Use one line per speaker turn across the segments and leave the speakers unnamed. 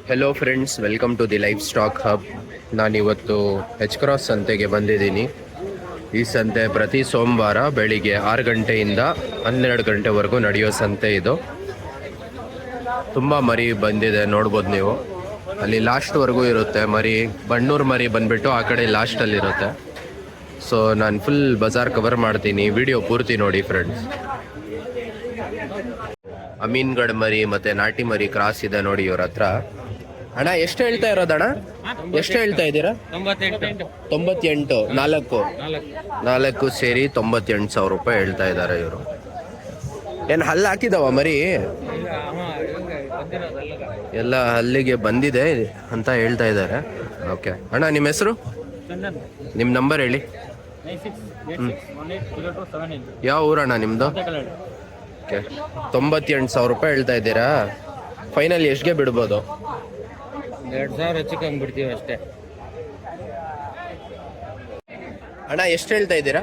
Hello friends, welcome to the life stock hub. ನಾನಿವತ್ತು H cross ಸಂತೆಗೆ ಬಂದಿದ್ದೀನಿ. ಈ ಸಂತೆ ಪ್ರತಿ ಸೋಮವಾರ ಬೆಳಿಗ್ಗೆ 6 ಗಂಟೆಯಿಂದ 12 ಗಂಟೆವರೆಗೂ ನಡೆಯೋ ಸಂತೆ ಇದು. ತುಂಬ ಮರಿ ಬಂದಿದೆ, ನೋಡ್ಬೋದು ನೀವು. ಅಲ್ಲಿ ಲಾಸ್ಟ್ವರೆಗೂ ಇರುತ್ತೆ ಮರಿ. ಬಣ್ಣೂರು ಮರಿ ಬಂದುಬಿಟ್ಟು ಆ ಕಡೆ ಲಾಸ್ಟಲ್ಲಿರುತ್ತೆ. ಸೊ ನಾನು ಫುಲ್ ಬಜಾರ್ ಕವರ್ ಮಾಡ್ತೀನಿ, ವಿಡಿಯೋ ಪೂರ್ತಿ ನೋಡಿ ಫ್ರೆಂಡ್ಸ್. ಅಮೀನ್ಗಢ ಮರಿ ಮತ್ತು ನಾಟಿ ಮರಿ ಕ್ರಾಸ್ ಇದೆ ನೋಡಿ ಇವ್ರ ಹತ್ರ. ಅಣ್ಣ ಎಷ್ಟು ಹೇಳ್ತಾ ಇರೋದಣ್ಣ? ಎಷ್ಟು ಹೇಳ್ತಾ ಇದ್ದೀರಾ? 98. ನಾಲ್ಕು ಸೇರಿ 98,000 ರೂಪಾಯಿ ಹೇಳ್ತಾ ಇದ್ದಾರೆ ಇವರು. ಏನು ಹಲ್ಲು ಹಾಕಿದಾವ ಮರಿ? ಎಲ್ಲ ಹಲ್ಲಿಗೆ ಬಂದಿದೆ ಅಂತ ಹೇಳ್ತಾ ಇದ್ದಾರೆ. ಓಕೆ ಅಣ್ಣ, ನಿಮ್ಮ ಹೆಸರು, ನಿಮ್ಮ ನಂಬರ್ ಹೇಳಿ. ಯಾವ ಊರಣ್ಣ ನಿಮ್ಮದು? ಓಕೆ, 98,000 ರೂಪಾಯಿ ಹೇಳ್ತಾ ಇದ್ದೀರಾ. ಫೈನಲ್ ಎಷ್ಟಿಗೆ ಬಿಡ್ಬೋದು?
2,000 ಹೆಚ್ಚು ಕಮ್ಮಿ ಬಿಡ್ತೀವಿ ಅಷ್ಟೇ.
ಅಣ್ಣ ಎಷ್ಟು ಹೇಳ್ತಾ ಇದ್ದೀರಾ?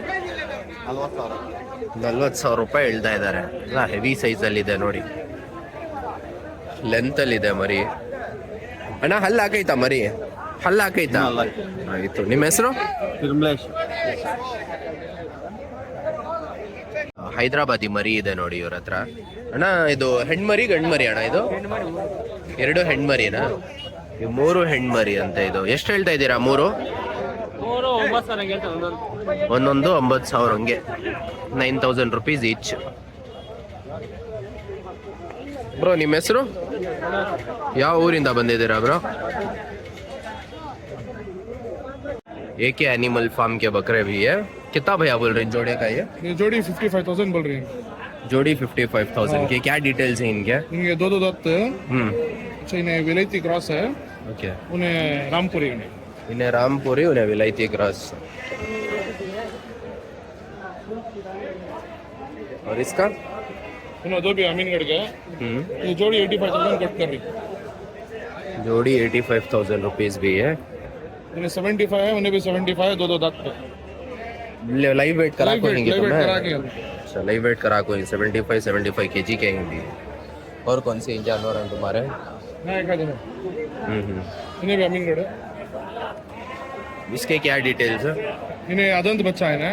40,000 ರೂಪಾಯಿ ಹೇಳ್ತಾ ಇದ್ದಾರೆ. ಎಲ್ಲ ಹೆವಿ ಸೈಜಲ್ಲಿದೆ ನೋಡಿ, ಲೆಂತಲ್ಲಿದೆ ಮರಿ. ಅಣ್ಣ ಹಲ್ಲು ಹಾಕೈತಾ ಮರಿ? ಹಲ್ಲು ಹಾಕೈತಾ? ಆಯಿತು. ನಿಮ್ಮ ಹೆಸರು?
ತಿರುಮಲೇಶ್.
ಹೈದರಾಬಾದಿ ಮರಿ ಇದೆ ನೋಡಿ ಇವ್ರ ಹತ್ರ. ಅಣ್ಣ ಇದು ಹೆಣ್ಮರಿ ಗಂಡ್ಮರಿ ಅಣ್ಣ? ಇದು 2 ಹೆಣ್ಮರಿನಾ? 3 ಹೆಣ್ಮರಿ ಅಂತ. ಇದು ಎಷ್ಟು ಹೇಳ್ತಾ ಇದ್ದೀರಾ? 3 ಒಂದೊಂದು 9,000 ಹಂಗೆ, 9,000 ರುಪೀಸ್ ಈಚ್. ಬ್ರೋ ನಿಮ್ಮ ಹೆಸರು? ಯಾವ ಊರಿಂದ ಬಂದಿದ್ದೀರಾ ಬ್ರೋ? एके एनिमल फार्म के बकरे भी है. कितना भैया बोल रहे हैं जोड़े का? ये
जोड़ी 55,000 बोल रही है.
जोड़ी 55,000 की. क्या डिटेल्स हैं इनके?
इनके दो दांत. अच्छा, इन्हें विलायती क्रॉस है.
ओके.
उन्हें रामपुरी.
इन्हें रामपुरी, उन्हें विलायती क्रॉस. और इसका
इन्होंने दो भी अमीनगढ़ के. ये जोड़ी 85,000 कट कर रही.
जोड़ी 85,000 रुपीज भी है.
इन्हें 75 है, उन्हें भी 75 है. दो दांत पे.
लाइव वेट करा को नहीं?
अच्छा,
लाइव वेट करा को 75 केजी के हैं भी. और कौन से जानवर हैं तुम्हारे?
इन्हें भी अमीनगढ़ है.
इसके क्या डिटेल्स है?
इन्हें अदंत बच्चा है ना.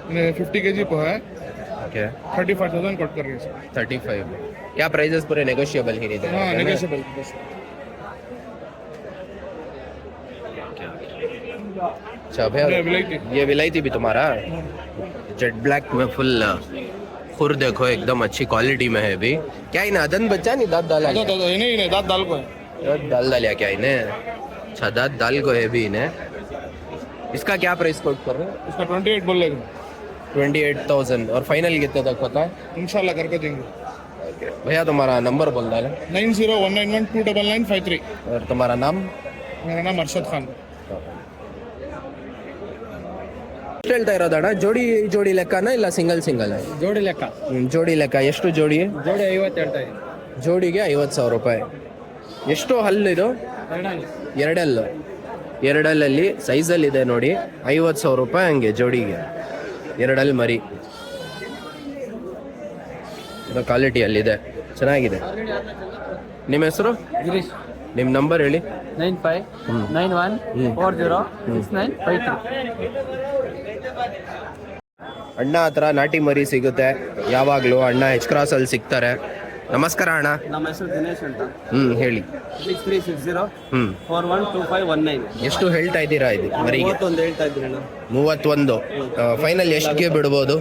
इन्हें 50 केजी पे है.
ओके.
35,000 कट कर रही है.
35. क्या प्राइसेस पूरे नेगोशिएबल ही नहीं?
हाँ, नेगोशिएबल.
अच्छा भैया, ये विलायती भी तुम्हारा? जेट ब्लैक में फुल खुर देखो, एकदम अच्छी क्वालिटी में है भी. क्या इन्हें अदन बच्चा नहीं दांत डाला?
इन्हें दांत डाल को है.
डाल डालिया क्या इन्हें? अच्छा, दांत डाल को है भी इन्हें. इसका क्या प्राइस कोट कर रहे हैं?
इसका 28 बोल लेगा.
28,000. और फाइनल कितने तक होता है?
इंशाल्लाह करके देंगे.
भैया तुम्हारा नंबर बोल डालें.
9019129953.
और तुम्हारा नाम?
मेरा नाम अरशद खान.
ಎಷ್ಟು ಹೇಳ್ತಾ ಇರೋದಣ್ಣ? ಜೋಡಿ ಲೆಕ್ಕನ ಇಲ್ಲ ಸಿಂಗಲ್?
ಜೋಡಿ ಲೆಕ್ಕ.
ಜೋಡಿ ಲೆಕ್ಕ. ಎಷ್ಟು ಜೋಡಿ?
ಜೋಡಿ 50 ಹೇಳ್ತಾ ಇದೆ.
ಜೋಡಿಗೆ 50,000 ರೂಪಾಯಿ. ಎಷ್ಟು ಹಲ್ಲು ಇದು? ಎರಡಲ್ಲಲ್ಲಿ ಸೈಜಲ್ಲಿದೆ ನೋಡಿ. 50,000 ರೂಪಾಯಿ ಹಂಗೆ ಜೋಡಿಗೆ. ಎರಡಲ್ಲಿ ಮರಿ. ಇದು ಕ್ವಾಲಿಟಿಯಲ್ಲಿದೆ, ಚೆನ್ನಾಗಿದೆ. ನಿಮ್ಮ ಹೆಸರು?
ಗಿರೀಶ್.
ನಿಮ್ಮ ನಂಬರ್ ಹೇಳಿ.
9591406953.
ಅಣ್ಣ ಹತ್ರ ನಾಟಿ ಮರಿ ಸಿಗುತ್ತೆ ಯಾವಾಗಲೂ. ಅಣ್ಣ ಎಚ್ ಕ್ರಾಸ್ ಅಲ್ಲಿ ಸಿಗ್ತಾರೆ. ನಮಸ್ಕಾರ ಅಣ್ಣ.
ನಮ್ಮ ಹೆಸರು ದಿನೇಶ್ ಅಂತ.
ಹೇಳಿ.
6360412519.
ಎಷ್ಟು ಹೇಳ್ತಾ ಇದ್ದೀರಾ ಇದು ಮರಿಗೆ?
31 ಹೇಳ್ತಾ ಇದ್ದೀನಿ ಅಣ್ಣ.
31. ಫೈನಲ್ ಎಷ್ಟಿಗೆ ಬಿಡ್ಬೋದು?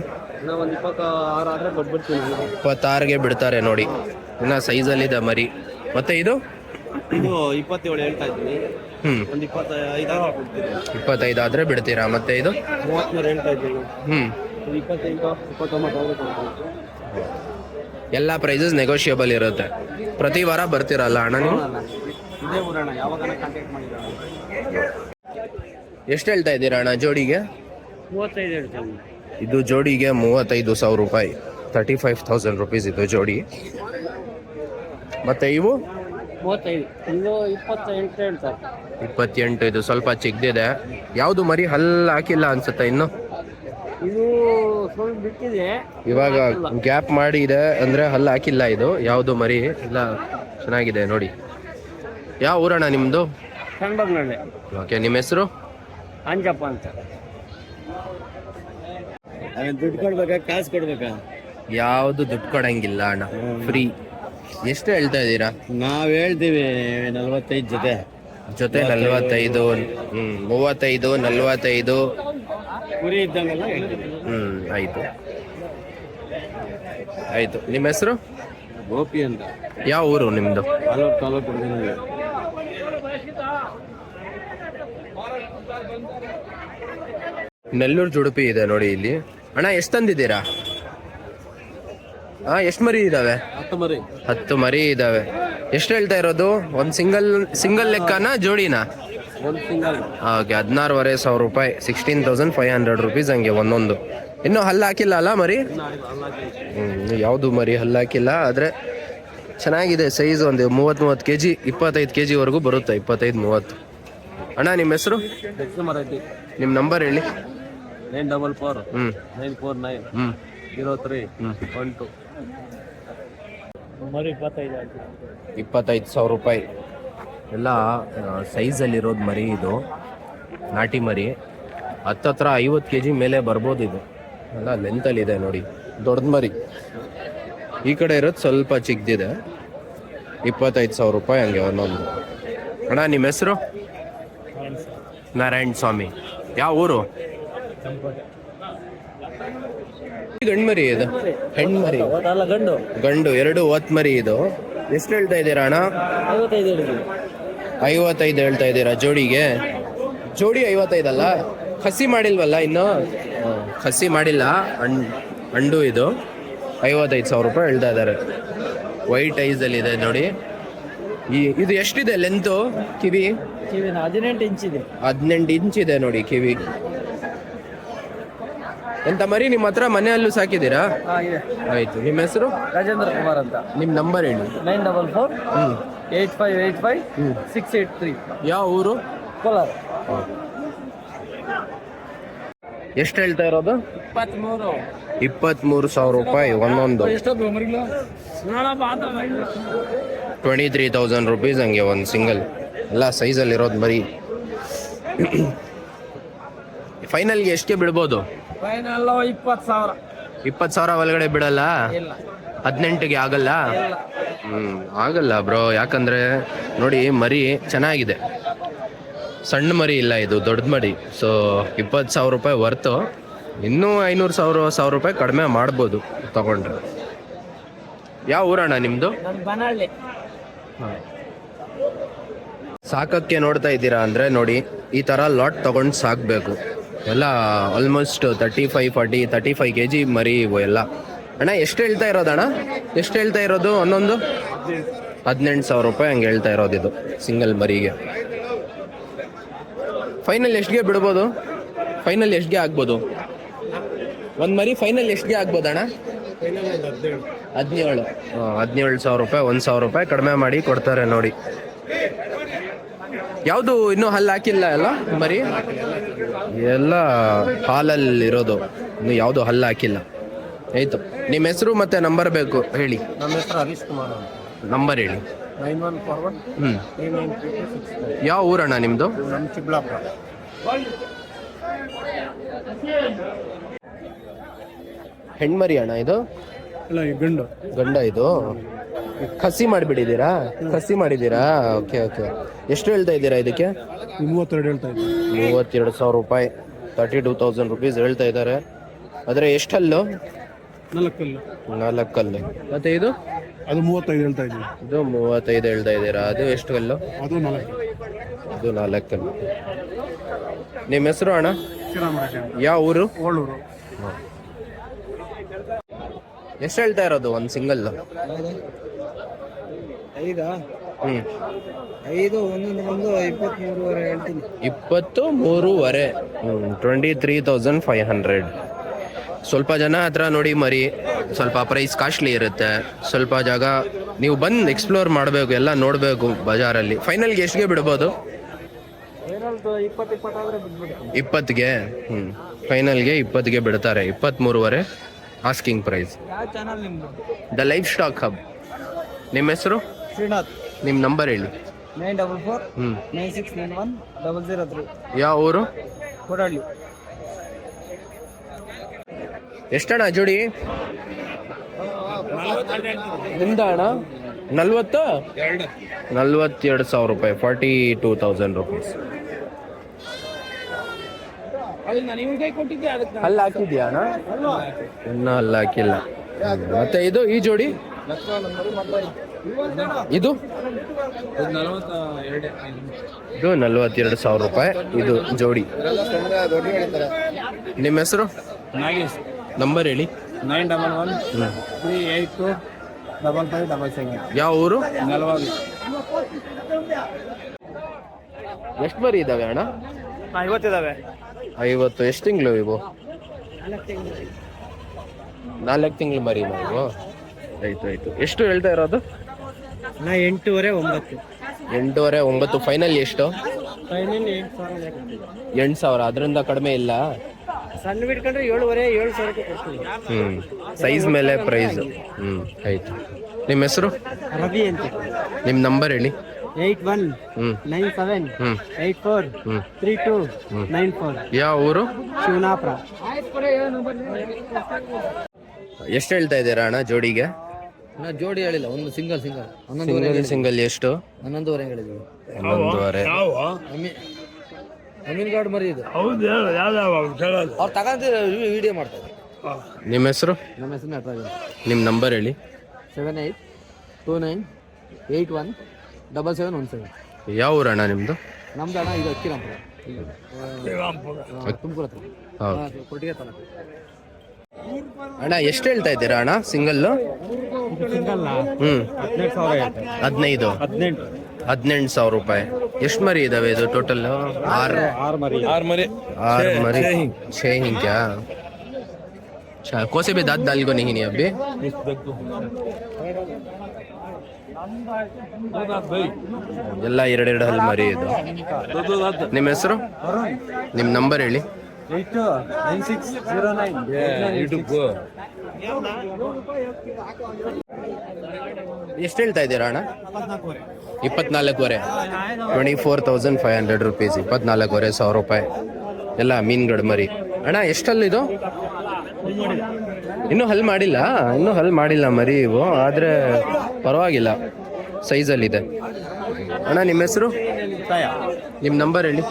ನಾವು ಒಂದು 26 ಆದರೆ ಕೊಟ್ಬಿಡ್ತೀನಿ.
26ಗೆ ಬಿಡ್ತಾರೆ ನೋಡಿ. ಇನ್ನು ಸೈಜಲ್ಲಿದೆ ಮರಿ. ಮತ್ತೆ ಇದು
27 ಹೇಳ್ತಾ ಇದ್ದೀನಿ. ಒಂದು 25 ಕೊಡ್ತೀನಿ.
25 ಆದರೆ ಬಿಡ್ತೀರಾ? ಮತ್ತೆ ಇದು
33 ಹೇಳ್ತಾ ಇದ್ದೀನಿ. 28 29 ಕೊಡ್ತೀನಿ.
ಎಲ್ಲ ಪ್ರೈಸಸ್ ನೆಗೋಷಿಯಬಲ್ ಇರುತ್ತೆ. ಪ್ರತಿ ವಾರ ಬರ್ತೀರಲ್ಲ ಅಣ್ಣ ನೀವು?
ಇದೇ ಊರಣ್ಣ, ಯಾವಾಗ ಕಾಂಟ್ಯಾಕ್ಟ್ ಮಾಡಿರೋಣ.
ಎಷ್ಟು ಹೇಳ್ತಾ ಇದ್ದೀರಾ ಅಣ್ಣ ಜೋಡಿಗೆ?
35 ಹೇಳ್ತೀನಿ.
ಇದು ಜೋಡಿಗೆ 35,000 ರೂಪಾಯಿ. 35,000 ರುಪೀಸ್ ಇದು ಜೋಡಿ. ಮತ್ತೆ ಇವು
35. ಇದು 28 ಹೇಳ್ತಾರೆ.
28. ಇದು ಸ್ವಲ್ಪ ಚಿಕ್ಕದಿದೆ. ಯಾವುದು ಮರಿ ಹಲ್ಲು ಹಾಕಿಲ್ಲ ಅನ್ಸುತ್ತೆ ಇನ್ನು?
ಇದು ಸ್ವಲ್ಪ ಬಿಟ್ಟಿದೆ,
ಇವಾಗ ಗ್ಯಾಪ್ ಮಾಡಿ ಇದೆ ಅಂದ್ರೆ ಹಲ್ಲು ಹಾಕಿಲ್ಲ. ಇದು ಯಾವುದು ಮರಿ ಇಲ್ಲ, ಚೆನ್ನಾಗಿದೆ ನೋಡಿ. ಯಾವ ಊರಣ್ಣ ನಿಮ್ಮದು?
ಕಣ್ಬಗ್ನಳ್ಳಿ.
ಓಕೆ, ನಿಮ್ಮ ಹೆಸರು?
ಅಂಜಪ್ಪ ಅಂತ. ದುಡ್ಡು ಕೊಡ್ಬೇಕಾ ಕಾಸು ಕೊಡ್ಬೇಕಾ?
ಯಾವುದು ದುಡ್ಡು ಕೊಡಂಗಿಲ್ಲ ಅಣ್ಣ, ಫ್ರೀ. ಎಷ್ಟು ಹೇಳ್ತಾ ಇದ್ದೀರಾ?
ನಾವ್ ಹೇಳ್ತೀವಿ 45 ಜೊತೆ.
ಜೊತೆ 45. 35, 45.
ಕುರಿ ಇದ್ದಂಗೆಲ್ಲ ಹೇಳ್ತೀವಿ.
ಆಯ್ತು ಆಯ್ತು. ನಿಮ್ಮ ಹೆಸರು?
ಗೋಪಿ ಅಂತ.
ಯಾವ ಊರು ನಿಮ್ಮದು?
ಆಲೂರು ತಾಲೂಕು ಹುಡುಗನಿಗೆ.
ನೆಲ್ಲೂರು ಜುಡುಪಿ ಇದೆ ನೋಡಿ ಇಲ್ಲಿ. ಅಣ್ಣ ಎಷ್ಟು ತಂದಿದ್ದೀರಾ? ಎಷ್ಟು ಮರಿ ಇದಾವೆ?
10 ಮರಿ.
10 ಮರಿ ಇದಾವೆ. ಎಷ್ಟು ಹೇಳ್ತಾ ಇರೋದು? ಒಂದು ಸಿಂಗಲ್ ಲೆಕ್ಕನ ಜೋಡಿನಾ?
ಒಂದು ಸಿಂಗಲ್.
ಓಕೆ, 16,500 ರೂಪಾಯಿ, 16,500 ರುಪೀಸ್ ಹಂಗೆ ಒಂದೊಂದು. ಇನ್ನೂ ಹಲ್ಲು ಹಾಕಿಲ್ಲ ಅಲ್ಲ ಮರಿ? ಯಾವುದು ಮರಿ ಹಲ್ಲು ಹಾಕಿಲ್ಲ, ಆದರೆ ಚೆನ್ನಾಗಿದೆ ಸೈಜ್. ಒಂದು 30 kg, 25 kg ವರೆಗೂ ಬರುತ್ತೆ. 25-30. ಅಣ್ಣ ನಿಮ್ಮ ಹೆಸರು? ನಿಮ್ಮ ನಂಬರ್ ಹೇಳಿ.
944 949 03 12. ಮರಿ
25,000 ರೂಪಾಯಿ. ಎಲ್ಲ ಸೈಜಲ್ಲಿರೋದು ಮರಿ ಇದು, ನಾಟಿ ಮರಿ. ಹತ್ತತ್ರ 50 kg ಮೇಲೆ ಬರ್ಬೋದು ಇದು. ಎಲ್ಲ ಲೆಂತಲ್ಲಿದೆ ನೋಡಿ, ದೊಡ್ಡದು ಮರಿ. ಈ ಕಡೆ ಇರೋದು ಸ್ವಲ್ಪ ಚಿಕ್ಕದಿದೆ. 25,000 ರೂಪಾಯಿ ಹಂಗೆ ಒಂದೊಂದು. ಅಣ್ಣ ನಿಮ್ಮ ಹೆಸರು? ನಾರಾಯಣ ಸ್ವಾಮಿ. ಯಾವ ಊರು? ಗಂಡು ಮರಿ ಇದು? ಹೆಣ್ಣು ಮರಿ?
ಗಂಡು.
ಗಂಡು. 2 ಒತ್ ಮರಿ ಇದು. ಎಷ್ಟು ಹೇಳ್ತಾ ಇದ್ದೀರಾ ಅಣ್ಣ? 55 ಹೇಳ್ತಾ ಇದ್ದೀರಾ ಜೋಡಿಗೆ? ಜೋಡಿ 55 ಅಲ್ಲ? ಖಸಿ ಮಾಡಿಲ್ವಲ್ಲ ಇನ್ನು? ಖಸಿ ಮಾಡಿಲ್ಲ. ಅಂಡು ಇದು 55,000 ರೂಪಾಯಿ ಹೇಳ್ತಾ ಇದ್ದಾರೆ. ವೈಟ್ ಐಸಲ್ಲಿ ಇದೆ ನೋಡಿ. ಇದು ಎಷ್ಟಿದೆ ಲೆಂತು ಕಿವಿ?
18 ಇಂಚ್ ಇದೆ.
18 ಇಂಚ್ ಇದೆ ನೋಡಿ ಕಿವಿ. ಎಂತ ಮರಿ ನಿಮ್ಮ ಹತ್ರ ಮನೆಯಲ್ಲೂ ಸಾಕಿದ್ದೀರಾ? ಆಯ್ತು. ನಿಮ್ಮ ಹೆಸರು?
ರಾಜೇಂದ್ರ ಕುಮಾರ್ ಅಂತ.
ನಿಮ್ಮ ನಂಬರ್ ಹೇಳಿ.
944 8585 683.
ಯಾವ ಊರು?
ಕೋಲಾರ.
ಎಷ್ಟು ಹೇಳ್ತಾ ಇರೋದು?
23.
23,000 ರೂಪಾಯಿ ಒಂದೊಂದು. 23,000 ರುಪೀಸ್ ಹಂಗೆ ಒಂದು ಸಿಂಗಲ್. ಎಲ್ಲ ಸೈಜಲ್ಲಿ ಇರೋದು ಮರಿ. ಫೈನಲ್ಗೆ ಎಷ್ಟಿಗೆ ಬಿಡ್ಬೋದು?
ಫೈನಲ್ 20,000.
20,000 ಒಳಗಡೆ ಬಿಡಲ್ಲ? 18ಗೆ ಆಗಲ್ಲ? ಆಗಲ್ಲ ಬ್ರೋ. ಯಾಕಂದ್ರೆ ನೋಡಿ ಮರಿ ಚೆನ್ನಾಗಿದೆ, ಸಣ್ಣ ಮರಿ ಇಲ್ಲ, ಇದು ದೊಡ್ಡ ಮರಿ. ಸೊ 20,000 ರೂಪಾಯಿ ವರ್ತು. ಇನ್ನೂ 500,000 ರೂಪಾಯಿ ಕಡಿಮೆ ಮಾಡ್ಬೋದು ತಗೊಂಡ್ರೆ. ಯಾವ ಊರಣ್ಣ ನಿಮ್ಮದು? ಸಾಕಕ್ಕೆ ನೋಡ್ತಾ ಇದ್ದೀರಾ ಅಂದರೆ ನೋಡಿ, ಈ ಥರ ಲಾಟ್ ತಗೊಂಡು ಸಾಕಬೇಕು. ಎಲ್ಲ ಆಲ್ಮೋಸ್ಟ್ 35 kg ಮರಿ ಇವು ಎಲ್ಲ. ಅಣ್ಣ ಎಷ್ಟು ಹೇಳ್ತಾ ಇರೋದಣ್ಣ? ಎಷ್ಟು ಹೇಳ್ತಾ ಇರೋದು ಒಂದೊಂದು? 18,000 ರೂಪಾಯಿ ಹಂಗೆ ಹೇಳ್ತಾ ಇರೋದು ಇದು ಸಿಂಗಲ್ ಮರಿಗೆ. ಫೈನಲ್ ಎಷ್ಟಿಗೆ ಬಿಡ್ಬೋದು? ಫೈನಲ್ ಎಷ್ಟಿಗೆ ಆಗ್ಬೋದು ಒಂದು ಮರಿ? ಫೈನಲ್ ಎಷ್ಟಿಗೆ ಆಗ್ಬೋದಣ್ಣ? 17. 17,000 ರೂಪಾಯಿ. 1,000 ರೂಪಾಯಿ ಕಡಿಮೆ ಮಾಡಿ ಕೊಡ್ತಾರೆ ನೋಡಿ. ಯಾವುದು ಇನ್ನೂ ಹಲ್ಲು ಹಾಕಿಲ್ಲ ಅಲ್ಲ ಮರಿ? ಎಲ್ಲ ಹಾಲಲ್ಲಿ ಇರೋದು, ಇನ್ನು ಯಾವುದು ಹಲ್ಲು ಹಾಕಿಲ್ಲ. ಆಯಿತು. ನಿಮ್ಮ ಹೆಸರು ಮತ್ತು ನಂಬರ್ ಬೇಕು ಹೇಳಿ.
ನಮ್ಮ ಹೆಸರು ಹರೀಶ್ ಕುಮಾರ್ ಅಂತ.
ನಂಬರ್ ಹೇಳಿ.
9141
ಯಾವ ಊರಣ್ಣ ನಿಮ್ಮದು?
ನಮ್ಮ ಚಿಕ್ಕಬಳ್ಳಾಪುರ.
ಹೆಣ್ಮರಿ ಅಣ್ಣ ಇದು?
ಇಲ್ಲ, ಗಂಡು.
ಗಂಡ ಇದು? ಖಸಿ ಮಾಡಿಬಿಟ್ಟಿದ್ದೀರಾ? ಖಸಿ ಮಾಡಿದ್ದೀರಾ? Okay okay. ಎಷ್ಟು ಹೇಳ್ತಾ ಇದ್ದೀರಾ ಇದಕ್ಕೆ?
32 ಹೇಳ್ತಾ ಇದ್ದೀನಿ.
32,000 ರೂಪಾಯಿ, 32,000 ರುಪೀಸ್ ಹೇಳ್ತಾ ಇದ್ದಾರೆ. ಆದರೆ ಎಷ್ಟು ಹಲ್ಲು? 4 ಕಲ್ಲು. ಮತ್ತೆ ಇದು?
ಅದು 35 ಹೇಳ್ತಾ ಇದ್ದೀನಿ.
ಇದು 35 ಹೇಳ್ತಾ ಇದ್ದೀರಾ? ಅದು ಎಷ್ಟು ಕಲ್ಲು?
ಅದು 4.
ಅದು 4 ಕಲ್ಲು. ನಿಮ್ಮ ಹೆಸರು ಅಣ್ಣ?
ಶ್ರೀರಾಮರಾಜ.
ಯಾವ ಊರು?
ಓಳೂರು.
ಎಷ್ಟು ಹೇಳ್ತಾ ಇರೋದು ಒಂದು ಸಿಂಗಲ್?
5 ಒಂದೊಂದು 23.5 ಹೇಳ್ತೀನಿ.
23.5. 23,500. ಸ್ವಲ್ಪ ಜನ ಹತ್ರ ನೋಡಿ ಮರಿ ಸ್ವಲ್ಪ ಪ್ರೈಸ್ ಕಾಸ್ಟ್ಲಿ ಇರುತ್ತೆ. ಸ್ವಲ್ಪ ಜಾಗ ನೀವು ಬಂದು ಎಕ್ಸ್ಪ್ಲೋರ್ ಮಾಡಬೇಕು, ಎಲ್ಲ ನೋಡಬೇಕು ಬಜಾರಲ್ಲಿ. ಫೈನಲ್ಗೆ ಎಷ್ಟಿಗೆ ಬಿಡ್ಬೋದು? 20ಗೆ. ಫೈನಲ್ಗೆ 20ಗೆ ಬಿಡ್ತಾರೆ. 23.5 asking price. The life stock hub. ನಿಮ್ಮ ಹೆಸರು?
ಶ್ರೀನಾಥ್.
ನಿಮ್ಮ ನಂಬರ್ ಹೇಳಿ.
944
ಹ್ಞೂ
9691 003.
ಯಾವ ಊರು?
ಕೊಡಳ್ಳಿ.
ಎಷ್ಟಣ್ಣ ಜೋಡಿ ನಿಮ್ದ ಅಣ್ಣ? 42,000 ರೂಪಾಯಿ, 42,000 ರುಪೀಸ್. ಅಲ್ಲಿ ಹಾಕಿದ್ಯಾ ಅಣ್ಣ? ಇನ್ನೂ ಅಲ್ಲಿ ಹಾಕಿಲ್ಲ. ಮತ್ತೆ ಇದು ಈ ಜೋಡಿ ಇದು 42,000 ರೂಪಾಯಿ ಇದು ಜೋಡಿ. ನಿಮ್ಮ ಹೆಸರು?
ನಾಗೇಶ್.
ನಂಬರ್ ಹೇಳಿ.
911 382 5577.
ಯಾವ ಊರು?
ನಲವಾಗಿ.
ಎಷ್ಟು ಮರಿ ಇದಾವೆ ಅಣ್ಣ?
50 ಇದಾವೆ.
50. ಎಷ್ಟು ತಿಂಗಳು ಇವು? 4 ತಿಂಗಳು ಮರಿ ನಾವು. ಆಯ್ತು. ಎಷ್ಟು ಹೇಳ್ತಾ ಇರೋದು?
8.5 9.
8.5 9. ಫೈನಲ್ ಎಷ್ಟು?
ಫೈನಲ್
8,000. ಅದರಿಂದ ಕಡಿಮೆ ಇಲ್ಲ.
ಸಣ್ಣ ಬಿಟ್ಕೊಂಡ್ರೆ 7.5 ಕೊಡ್ತೀವಿ.
ಸೈಜ್ ಮೇಲೆ ಪ್ರೈಸ್. ಆಯ್ತು. ನಿಮ್ಮ ಹೆಸರು?
ರವಿ ಅಂತ.
ನಿಮ್ಮ ನಂಬರ್ ಹೇಳಿ.
81 97 84 32 94.
ಯಾವ ಊರು?
ಶಿವನಾಪುರ.
ಎಷ್ಟು ಹೇಳ್ತಾ ಇದ್ದೀರಾ ಅಣ್ಣ ಜೋಡಿಗೆ?
ಜೋಡಿ ಹೇಳಿಲ್ಲ, ಒಂದು ಸಿಂಗಲ್.
ಸಿಂಗಲ್ ಎಷ್ಟು?
11.5 ಹೇಳಿದ್ವಿ.
11.5.
ಅಮೀನ್ ಗಾರ್ಡ್ ಮರಿ ಇದು. ಅವ್ರು ತಗೊಂಡು ವಿಡಿಯೋ ಮಾಡ್ತಾರೆ.
ನಿಮ್ಮ ಹೆಸರು?
ನಮ್ಮ ಹೆಸರು ನಟರಾಜ್.
ನಿಮ್ಮ ನಂಬರ್ ಹೇಳಿ.
7829 81 7717.
ಯಾವ ಊರಣ್ಣ ನಿಮ್ಮದು?
ನಮ್ದು ಅಣ್ಣ ಇದು ಅಕ್ಕಿರಾಂಪುರ, ತುಮಕೂರು ಹತ್ರ.
ಹೌದು.
ಕೊಟ್ಟಿಗೆ ತಾಲೂಕು.
ಅಣ್ಣ ಎಷ್ಟು ಹೇಳ್ತಾ ಇದ್ದೀರಾ ಅಣ್ಣ ಸಿಂಗಲ್ಲು?
ಸಿಂಗಲ್
18,000 ರೂಪಾಯಿ. ಎಷ್ಟು ಮರಿ ಇದಾವೆ ಇದು ಟೋಟಲ್? 6 ಮರಿ. 6 ही क्या? अच्छा, कौन भी दांत डाल को नहीं नहीं अभी? ಎಲ್ಲ 2 ಹಲ್ ಮರಿ ಇದು. ನಿಮ್ಮ ಹೆಸರು? ನಿಮ್ಮ ನಂಬರ್ ಹೇಳಿ.
829609.
ಎಷ್ಟು ಹೇಳ್ತಾ ಇದ್ದೀರಾ ಅಣ್ಣ? 24,500. 24,500 ರುಪೀಸ್. 24,500 ರೂಪಾಯಿ. ಎಲ್ಲ ಮೀನ್ಗಡ ಮರಿ. ಅಣ್ಣ ಎಷ್ಟಲ್ಲಿದು? ಇನ್ನೂ ಹಲ್ ಮಾಡಿಲ್ಲ ಮರಿ ಇವು, ಆದರೆ ಪರವಾಗಿಲ್ಲ, ಸೈಜಲ್ಲಿದೆ. ಅಣ್ಣ ನಿಮ್ಮ ಹೆಸರು? ನಿಮ್ಮ ನಂಬರ್ ಹೇಳಿ.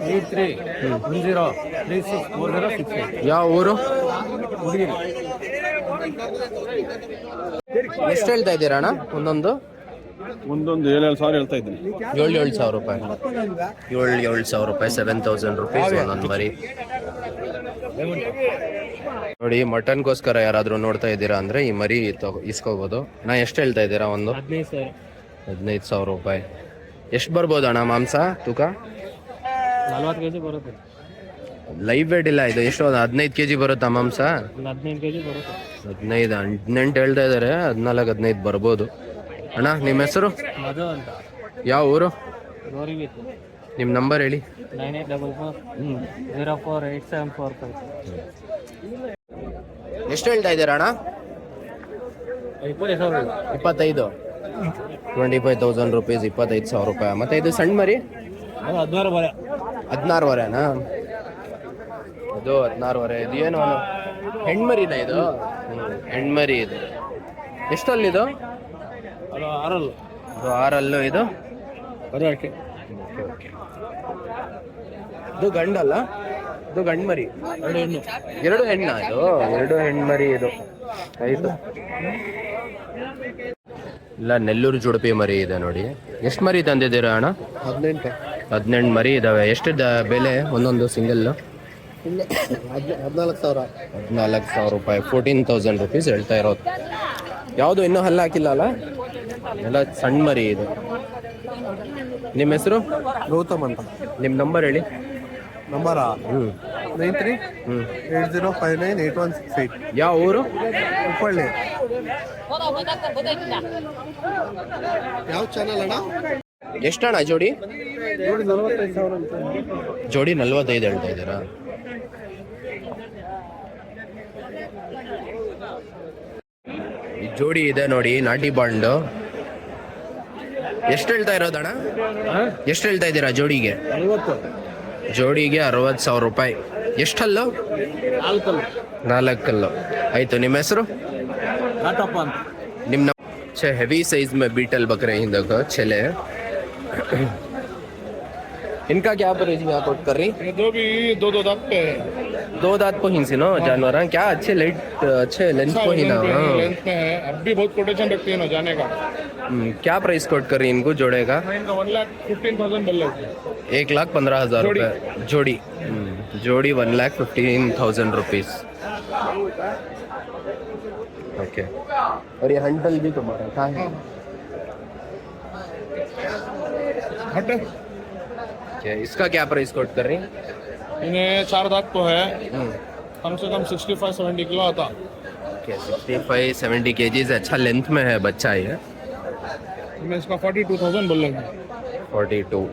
8310364068.
ಯಾವ ಊರು? ಎಷ್ಟು ಹೇಳ್ತಾ ಇದ್ದೀರಾ ಅಣ್ಣ ಒಂದೊಂದು?
7,000 ಹೇಳ್ತಾ ಇದ್ದೀನಿ.
7,000 ರೂಪಾಯಿ. 7,000 ರೂಪಾಯಿ. 7,000 ರುಪೀಸ್ ಒಂದೊಂದು ಮರಿ. ನೋಡಿ, ಮಟನ್ಗೋಸ್ಕರ ಯಾರಾದರೂ ನೋಡ್ತಾ ಇದ್ದೀರಾ ಅಂದರೆ ಈ ಮರಿ ಇಸ್ಕೋಬೋದು. ನಾ ಎಷ್ಟು ಹೇಳ್ತಾ ಇದ್ದೀರಾ ಒಂದು? 15,000 ರೂಪಾಯಿ. ಎಷ್ಟು ಬರ್ಬೋದು ಅಣ್ಣ ಮಾಂಸ ತೂಕ?
40 kg ಬರುತ್ತೆ.
ಲೈವ್ ವೇಟ್ ಇಲ್ಲ ಇದು. ಎಷ್ಟು? 15 kg ಬರುತ್ತಾ ಮಾಂಸ?
15 kg ಬರುತ್ತೆ.
18 ಹೇಳ್ತಾ ಇದ್ದಾರೆ. 14-15 ಬರ್ಬೋದು. ಅಣ್ಣ ನಿಮ್ಮ ಹೆಸರು?
ಮಧು ಅಂತ.
ಯಾವ ಊರು?
ಗೌರಿಬಿತ್ತು.
ನಿಮ್ಮ ನಂಬರ್ ಹೇಳಿ.
9844 048745.
ಎಷ್ಟು ಹೇಳ್ತಾ ಇದ್ದೀರಾ ಅಣ್ಣ? 25. 25,000 ರುಪೀಸ್. 25,000 ರೂಪಾಯಿ. ಮತ್ತೆ ಇದು ಸಣ್ಣ ಮರಿ? 16,500. ಇದು 16,500. ಇದು ಏನು ಹೆಣ್ಮರಿನ ಇದು? ಹೆಣ್ಮರಿ ಇದು. ಎಷ್ಟಲ್ಲಿದು? 6. ಇದು ಇದು ಗಂಡಲ್ಲ? ಇದು ಗಂಡು ಮರಿ. 2 ಹೆಣ್ಣ ಇದು? 2 ಹೆಣ್ಮರಿ ಇದು. ಆಯ್ತು. ಇಲ್ಲ, ನೆಲ್ಲೂರು ಜುಡುಪಿ ಮರಿ ಇದೆ ನೋಡಿ. ಎಷ್ಟು ಮರಿ ತಂದಿದ್ದೀರಾ ಅಣ್ಣ? 18 ಮರಿ ಇದಾವೆ. ಎಷ್ಟು ಬೆಲೆ ಒಂದೊಂದು ಸಿಂಗಲ್? 14,000 ರೂಪಾಯಿ. 14,000 ರುಪೀಸ್ ಹೇಳ್ತಾ ಇರೋದು. ಯಾವುದು ಇನ್ನೂ ಹಲ್ಲು ಹಾಕಿಲ್ಲ ಅಲ್ಲ? ಎಲ್ಲ ಸಣ್ಣ ಮರಿ ಇದು. ನಿಮ್ಮ ಹೆಸರು?
ಗೌತಮ್ ಅಂತ.
ನಿಮ್ಮ ನಂಬರ್ ಹೇಳಿ.
ನಂಬರಾ? 93 80598168.
ಯಾವ ಊರು?
ಹುಬ್ಬಳ್ಳಿ. ಯಾವ ಚಾನಲ್ ಅಣ್ಣ?
ಎಷ್ಟಣ್ಣ ಜೋಡಿ?
45,000 ಅಂತ.
ಜೋಡಿ 45 ಹೇಳ್ತಾ ಇದ್ದೀರಾ? ಈ ಜೋಡಿ ಇದೆ ನೋಡಿ, ನಾಟಿ ಬಾಂಡು. ಎಷ್ಟು ಹೇಳ್ತಾ ಇರೋದಣ್ಣ? ಎಷ್ಟು ಹೇಳ್ತಾ ಇದ್ದೀರಾ ಜೋಡಿಗೆ?
50.
ಜೋಡಿಗೆ 60,000 ರೂಪಾಯಿ. ಎಷ್ಟಲ್ಲು?
4
4 ಕಲ್ಲು. ಆಯಿತು, ನಿಮ್ಮ ಹೆಸರು?
घाटप्ಪ ಅಂತ.
ನಿಮ್ಮ अच्छा हैवी साइज में बीटल बकरे हैं देखो चले. इनका क्या प्राइस में आप कोट कर रही?
ये दो भी दो दांत पे है.
2 दांत को हिंसी नो जानवर हैं क्या? अच्छे लाइट अच्छे लेंथ को ही ना.
लेंथ में है. अब भी बहुत कोटेशन रखती है ना जाने का.
क्या प्राइस कोट कर रही इनको जोड़े का?
इनका 1,15,000 बोल रहे
1,15,000 रुपये जोड़ी. जोड़ी 1,15,000 रुपीस. ओके. और ये हंटल भी तुम्हारा कहाँ है?
हट.
क्या इसका क्या प्राइस कोट कर रही?
इन्हें 4 दांत तो है. कम से कम 65-70 किलो आता.
65-70 kg अच्छा लेंथ में है बच्चा ये.
मैं इसका 42,000 बोल रहा हूँ.
42.